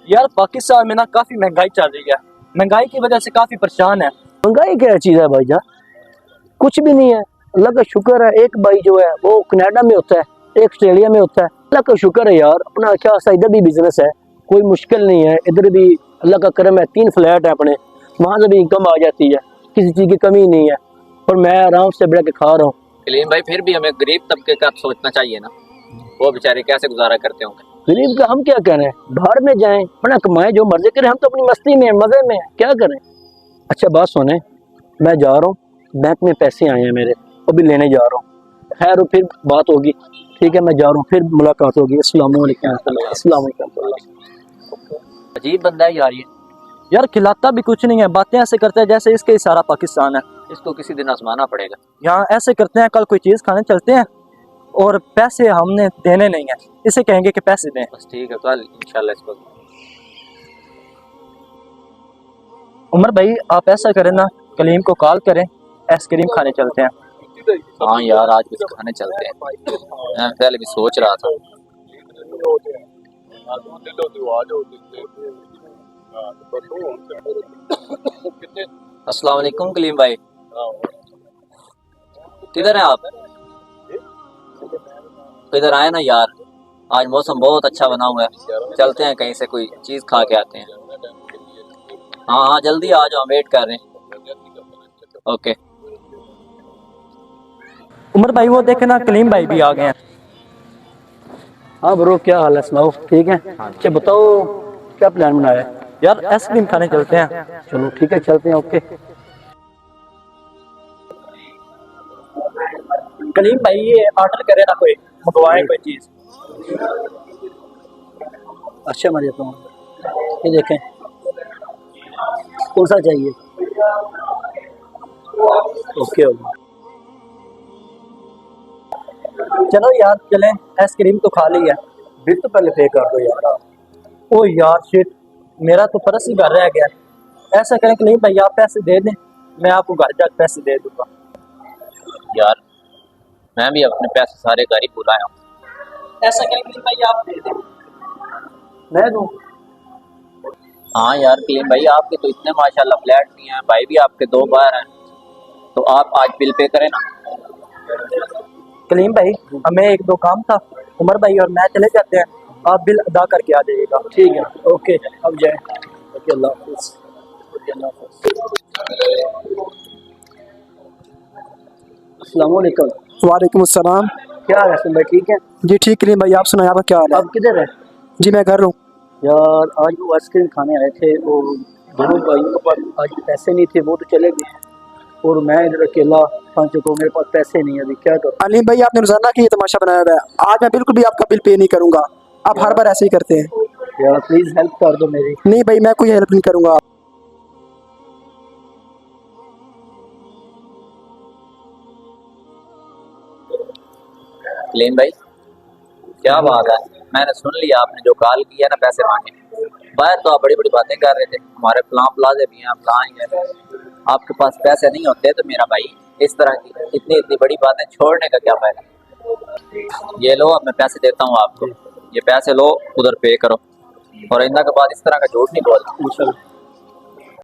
यार पाकिस्तान में ना काफी महंगाई चल रही है, महंगाई की वजह से काफी परेशान है। महंगाई क्या चीज है भाईजान, कुछ भी नहीं है। अल्लाह का शुक्र है, एक भाई जो है वो कनाडा में होता है, एक ऑस्ट्रेलिया में होता है। अल्लाह का शुक्र है यार, अपना अच्छा सा इधर भी बिजनेस है, कोई मुश्किल नहीं है। इधर भी अल्लाह का करम है, 3 फ्लैट है अपने, वहां से भी इनकम आ जाती है, किसी चीज की कमी नहीं है। और मैं आराम से बैठ के खा रहा हूँ। कलीम भाई फिर भी हमें गरीब तबके का सोचना चाहिए ना, वो बेचारे कैसे गुजारा करते होंगे। गरीब का हम क्या करें, बाहर में जाएं अपना कमाएं, जो मर्जी करें, हम तो अपनी मस्ती में मजे में क्या करें। अच्छा बात सुने, मैं जा रहा हूँ, बैंक में पैसे आए हैं मेरे, अभी लेने जा रहा हूँ। खैर फिर बात होगी, ठीक है मैं जा रहा हूँ, फिर मुलाकात होगी। अस्सलाम वालेकुम। अस्सलाम वालेकुम। अजीब बंदा है यार ये, यार खिलाता भी कुछ नहीं है, बातें ऐसे करते हैं जैसे इसके ही सारा पाकिस्तान है। इसको किसी दिन आजमाना पड़ेगा। यहाँ ऐसे करते हैं, कल कोई चीज खाने चलते हैं और पैसे हमने देने नहीं है, इसे कहेंगे कि पैसे दें। बस ठीक है, कल इंशाल्लाह इसको। उमर भाई आप ऐसा करें ना, कलीम को कॉल करें, आइसक्रीम खाने चलते हैं। हाँ यार आज कुछ खाने चलते हैं, मैं पहले भी सोच रहा था। अस्सलाम वालेकुम कलीम भाई, किधर हैं आप? इधर आए ना यार, आज मौसम बहुत अच्छा बना हुआ है, चलते हैं कहीं से कोई चीज खा के आते हैं। हाँ हाँ जल्दी आ जाओ, वेट कर रहे हैं। ओके। उमर भाई वो देखे ना, कलीम भाई भी आ गए हैं। हाँ ब्रो, क्या हाल है, सुनाओ ठीक है। अच्छा बताओ क्या प्लान बनाया है। यार आइसक्रीम खाने चलते हैं। चलो ठीक है चलते हैं। ओके। कलीम भाई ये ऑर्डर करे ना, कोई मंगवाए कोई चीज। अच्छा मैं देता हूँ, ये देखें कौन सा चाहिए। ओके होगा। चलो यार चलें, आइसक्रीम तो खा ली है। बिल तो पहले पे कर दो यार। ओ यार शिट, मेरा तो पर्स ही घर रह गया। ऐसा करें कलीम भाई आप पैसे दे दें, मैं आपको घर जाकर पैसे दे दूंगा। यार मैं भी अपने पैसे सारे घर ही भुलाया हूँ। ऐसा करें कलीम भाई आप दे दें। मैं दूँ? हाँ यार कलीम भाई, आपके तो इतने माशाल्लाह फ्लैट भी हैं, भाई भी आपके 2 बार हैं, तो आप आज बिल पे करें ना। कलीम भाई हमें 1-2 काम था, उमर भाई और मैं चले जाते हैं, आप बिल अदा करके आ जाइएगा। ठीक है ओके, अब जाए। ओके अल्लाह हाफिज़। ओके अल्लाह हाफिज़। अस्सलाम वालेकुम। वालेकुम अस्सलाम। क्या हाल है सुन भाई, ठीक है? जी ठीक करीम भाई, आप सुनाए आपका क्या हाल है? आप किधर है? जी मैं घर हूँ। यार आज वो आइसक्रीम खाने आए थे और दोनों भाइयों के पास आज पैसे नहीं थे, वो तो चले गए और मैं इधर अकेला फंस चुका हूँ, मेरे पास पैसे नहीं है, अभी क्या करूँ। अलीम भाई आपने रोजाना की ये तमाशा बनाया हुआ है, आज मैं बिल्कुल भी आपका बिल पे नहीं करूँगा। आप हर बार ऐसे ही करते हैं। यार प्लीज़ हेल्प कर दो मेरी। नहीं भाई मैं कोई हेल्प नहीं करूँगा। कलीम भाई क्या बात है, मैंने सुन लिया आपने जो कॉल किया ना पैसे मांगे। बाहर तो आप बड़ी बड़ी बातें कर रहे थे, हमारे फलां प्लाजे भी हैं, फलां ही है। आपके पास पैसे नहीं होते तो मेरा भाई इस तरह की इतनी इतनी बड़ी बातें छोड़ने का क्या फायदा। ये लो अब मैं पैसे देता हूँ आपको, ये पैसे लो उधर पे करो और आइंदा के बाद इस तरह का झूठ नहीं बोलना।